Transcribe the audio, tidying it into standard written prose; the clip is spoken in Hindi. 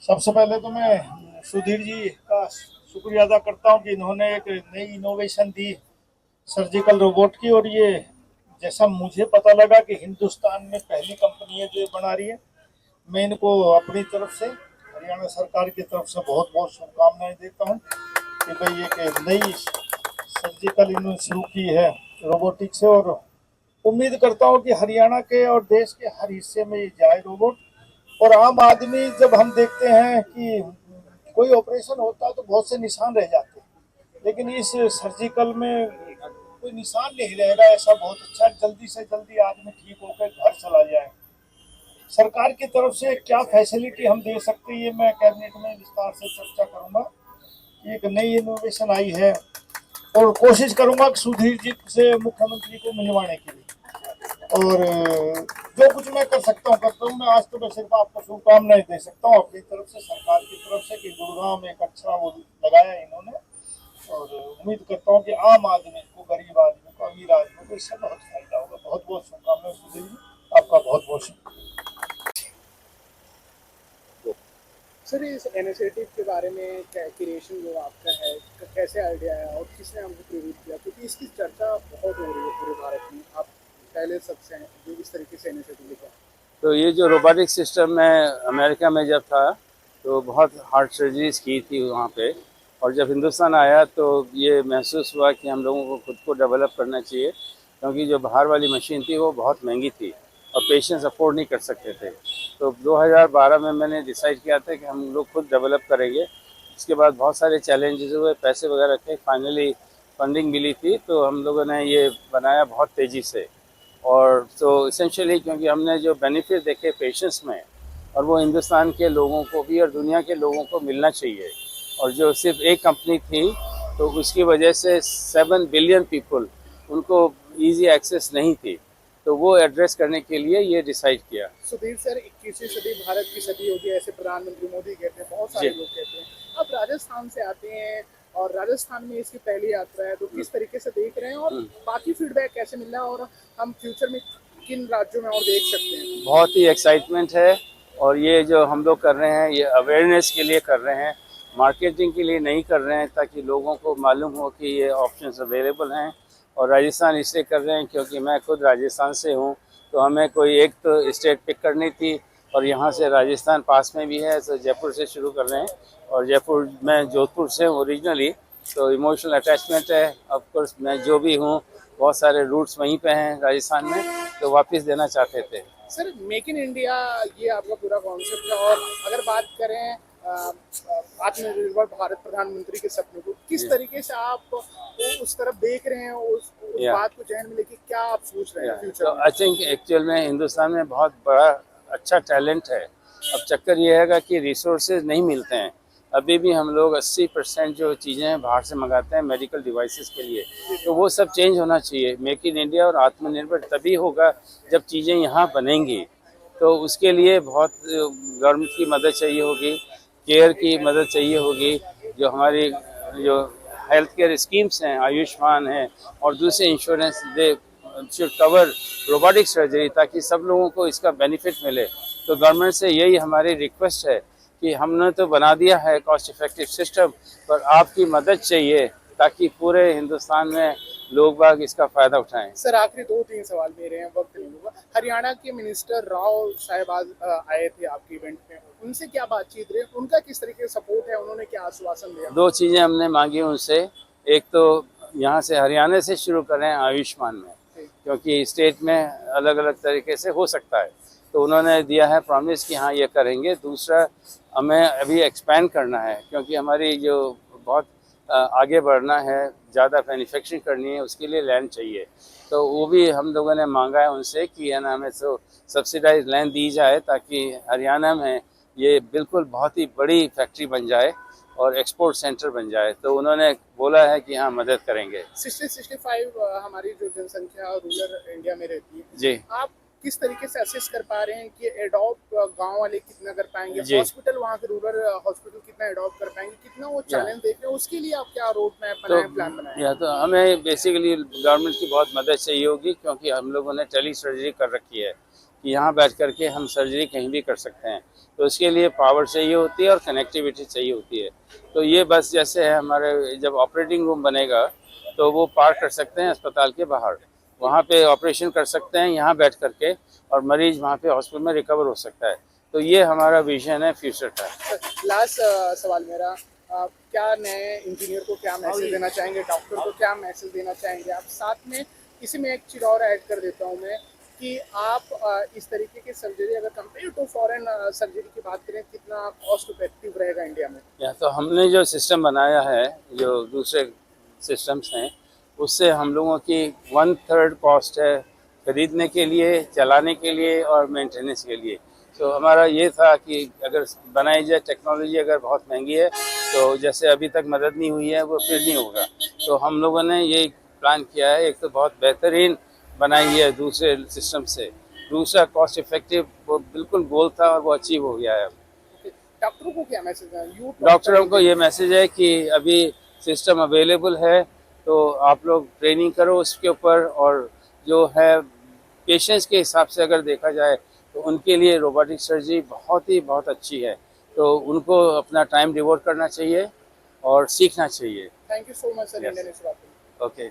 सबसे पहले तो मैं सुधीर जी का शुक्रिया अदा करता हूँ कि इन्होंने एक नई इनोवेशन दी सर्जिकल रोबोट की। और ये जैसा मुझे पता लगा कि हिंदुस्तान में पहली कंपनी है जो ये बना रही है। मैं इनको अपनी तरफ से, हरियाणा सरकार की तरफ से बहुत बहुत शुभकामनाएं देता हूँ कि भाई एक नई सर्जिकल इन्होंने शुरू की है रोबोटिक से। और उम्मीद करता हूँ कि हरियाणा के और देश के हर हिस्से में ये जाए रोबोट। और आम आदमी, जब हम देखते हैं कि कोई ऑपरेशन होता है तो बहुत से निशान रह जाते हैं, लेकिन इस सर्जिकल में कोई निशान नहीं रहेगा। ऐसा बहुत अच्छा, जल्दी से जल्दी आदमी ठीक होकर घर चला जाए। सरकार की तरफ से क्या फैसिलिटी हम दे सकते हैं, ये मैं कैबिनेट में विस्तार से चर्चा करूंगा। एक नई इनोवेशन आई है और कोशिश करूंगा कि सुधीर जी से मुख्यमंत्री को मिलवाने के लिए। और जो कुछ मैं कर सकता हूँ करता हूँ। मैं आज तो मैं सिर्फ आपको शुभकामनाएं दे सकता हूँ अपनी तरफ से, सरकार की तरफ से, कि गुड़गांव में एक अच्छा वो लगाया इन्होंने। और उम्मीद करता हूँ कि आम आदमी को, गरीब आदमी को, अमीर आदमी को इससे बहुत फायदा होगा। बहुत बहुत शुभकामनाएं सुधीर जी, आपका बहुत बहुत शुक्रिया। सर, इस इनिशिएटिव के बारे में क्रिएशन जो आपका है, कैसे आइडिया है और किसने हमको प्रेरित किया, क्योंकि इसकी चर्चा बहुत हो रही है पूरे भारत में। आप पहले सबसे हैं जो इस तरीके से इनिशिएटिव लेकर। तो ये जो रोबोटिक सिस्टम मैं अमेरिका में जब था तो बहुत हार्ट सर्जरीज की थी वहाँ पे, और जब हिंदुस्तान आया तो ये महसूस हुआ कि हम लोगों को खुद को डेवलप करना चाहिए, क्योंकि जो बाहर वाली मशीन थी वो बहुत महंगी थी और पेशेंट्स अफोर्ड नहीं कर सकते थे। तो 2012 में मैंने डिसाइड किया था कि हम लोग खुद डेवलप करेंगे। इसके बाद बहुत सारे चैलेंजेस हुए, पैसे वगैरह थे, फाइनली फंडिंग मिली थी तो हम लोगों ने ये बनाया बहुत तेज़ी से। और तो इसेंशियली क्योंकि हमने जो बेनिफिट देखे पेशेंट्स में, और वो हिंदुस्तान के लोगों को भी और दुनिया के लोगों को मिलना चाहिए। और जो सिर्फ एक कंपनी थी तो उसकी वजह से 7 बिलियन पीपल, उनको इजी एक्सेस नहीं थी, तो वो एड्रेस करने के लिए ये डिसाइड किया। सुधीर सर, 21वीं सदी भारत की सदी होगी, ऐसे प्रधानमंत्री मोदी कहते हैं, बहुत सारे जी। लोग कहते हैं। आप राजस्थान से आते हैं और राजस्थान में इसकी पहली यात्रा है, तो किस तरीके से देख रहे हैं और बाकी फीडबैक कैसे मिल रहा है, और हम फ्यूचर में किन राज्यों में और देख सकते हैं? बहुत ही एक्साइटमेंट है। और ये जो हम लोग कर रहे हैं ये अवेयरनेस के लिए कर रहे हैं, मार्केटिंग के लिए नहीं कर रहे हैं, ताकि लोगों को मालूम हो कि ये ऑप्शंस अवेलेबल हैं। और राजस्थान इसलिए कर रहे हैं क्योंकि मैं खुद राजस्थान से हूँ, तो हमें कोई एक तो स्टेट पिक करनी थी, और यहाँ से राजस्थान पास में भी है, तो जयपुर से शुरू कर रहे हैं। और जयपुर, मैं जोधपुर से हूँ ओरिजिनली, तो इमोशनल अटैचमेंट है। ऑफ कोर्स मैं जो भी हूँ, बहुत सारे रूट्स वहीं पे हैं राजस्थान में, तो वापस देना चाहते थे। सर, मेक इन इंडिया ये आपका पूरा कॉन्सेप्ट है, और अगर बात करें आत्मनिर्भर भारत प्रधानमंत्री के सपने को, किस तरीके से आप उस तरफ देख रहे हैं, उस या बात को जहन में लेके क्या आप सोच रहे हैं तो फ्यूचर में? आई थिंक एक्चुअल में हिंदुस्तान में बहुत बड़ा अच्छा टैलेंट है। अब चक्कर ये है कि रिसोर्सेज नहीं मिलते हैं। अभी भी हम लोग 80% जो चीज़ें हैं बाहर से मंगाते हैं मेडिकल डिवाइसेस के लिए, तो वो सब चेंज होना चाहिए। मेक इन इंडिया और आत्मनिर्भर तभी होगा जब चीज़ें यहाँ बनेंगी। तो उसके लिए बहुत गवर्नमेंट की मदद चाहिए होगी, केयर की मदद चाहिए होगी। जो हमारी जो हेल्थ केयर स्कीम्स हैं, आयुष्मान है और दूसरे insurance, they should cover robotic surgery, ताकि सब लोगों को इसका बेनिफिट मिले। तो गवर्नमेंट से यही हमारी रिक्वेस्ट है कि हमने तो बना दिया है कॉस्ट इफेक्टिव सिस्टम, पर आपकी मदद चाहिए ताकि पूरे हिंदुस्तान में लोग बाग इसका फ़ायदा उठाएं। सर, आखिरी 2-3 सवाल मेरे हैं, वक्त नहीं होगा। हरियाणा के मिनिस्टर राव साहब आज आए थे आपके इवेंट में, उनसे क्या बातचीत रही, उनका किस तरीके से सपोर्ट है, उन्होंने क्या आश्वासन दिया? दो चीज़ें हमने मांगी उनसे। एक तो यहाँ से हरियाणा से शुरू करें आयुष्मान में, क्योंकि स्टेट में अलग अलग तरीके से हो सकता है, तो उन्होंने दिया है प्रॉमिस कि हाँ ये करेंगे। दूसरा, हमें अभी एक्सपेंड करना है, क्योंकि हमारी जो बहुत आगे बढ़ना है, ज़्यादा मैन्युफैक्चरिंग करनी है, उसके लिए लैंड चाहिए। तो वो भी हम लोगों ने मांगा है उनसे कि है ना, हमें तो सब्सिडाइज लैंड दी जाए, ताकि हरियाणा में ये बिल्कुल बहुत ही बड़ी फैक्ट्री बन जाए और एक्सपोर्ट सेंटर बन जाए। तो उन्होंने बोला है कि हाँ मदद करेंगे। 60-65 हमारी जो जनसंख्या रूरल इंडिया में रहती है, जी आप किस तरीके से असेस कर पा रहे हैं कि एडॉप्ट गांव वाले कितना कर पाएंगे, जी हॉस्पिटल वहाँ के रूरल हॉस्पिटल कितना एडॉप्ट कर पाएंगे, कितना वो या चैलेंज देख रहे हैं, उसके लिए आप क्या रोड मैप तो बनाए, प्लान बनाए? या तो हमें बेसिकली गवर्नमेंट की बहुत मदद चाहिए होगी, क्योंकि हम लोगों ने टेली सर्जरी कर रखी है कि यहाँ बैठ करके हम सर्जरी कहीं भी कर सकते हैं। तो इसके लिए पावर चाहिए होती है और कनेक्टिविटी चाहिए होती है। तो ये बस जैसे है हमारे जब ऑपरेटिंग रूम बनेगा तो वो पार्क कर सकते हैं अस्पताल के बाहर, वहाँ पे ऑपरेशन कर सकते हैं यहाँ बैठ करके, और मरीज वहाँ पे हॉस्पिटल में रिकवर हो सकता है। तो ये हमारा विजन है फ्यूचर का। लास्ट सवाल मेरा, क्या नए इंजीनियर को क्या मैसेज देना चाहेंगे, डॉक्टर को क्या मैसेज देना चाहेंगे आप? साथ में इसी में एक चीज़ और ऐड कर देता हूँ मैं कि आप इस तरीके की सर्जरी अगर कंपेयर टू फॉरेन सर्जरी की बात करें, कितना कॉस्ट इफेक्टिव रहेगा इंडिया में? या तो हमने जो सिस्टम बनाया है, जो दूसरे सिस्टम्स हैं, उससे हम लोगों की 1/3 कॉस्ट है खरीदने के लिए, चलाने के लिए और मेंटेनेंस के लिए। तो हमारा ये था कि अगर बनाई जाए टेक्नोलॉजी अगर बहुत महंगी है तो जैसे अभी तक मदद नहीं हुई है वो फिर नहीं होगा। तो हम लोगों ने ये प्लान किया है, एक तो बहुत बेहतरीन बनाई है दूसरे सिस्टम से, दूसरा कॉस्ट इफेक्टिव वो बिल्कुल गोल था और वो अचीव हो गया है। डॉक्टरों को क्या मैसेज है? डॉक्टरों को ये मैसेज है कि अभी सिस्टम अवेलेबल है, तो आप लोग ट्रेनिंग करो उसके ऊपर, और जो है पेशेंट्स के हिसाब से अगर देखा जाए तो उनके लिए रोबोटिक सर्जरी बहुत अच्छी है। तो उनको अपना टाइम डिवोट करना चाहिए और सीखना चाहिए। Thank you so much sir, Yes. Indian इस बात पे। ओके।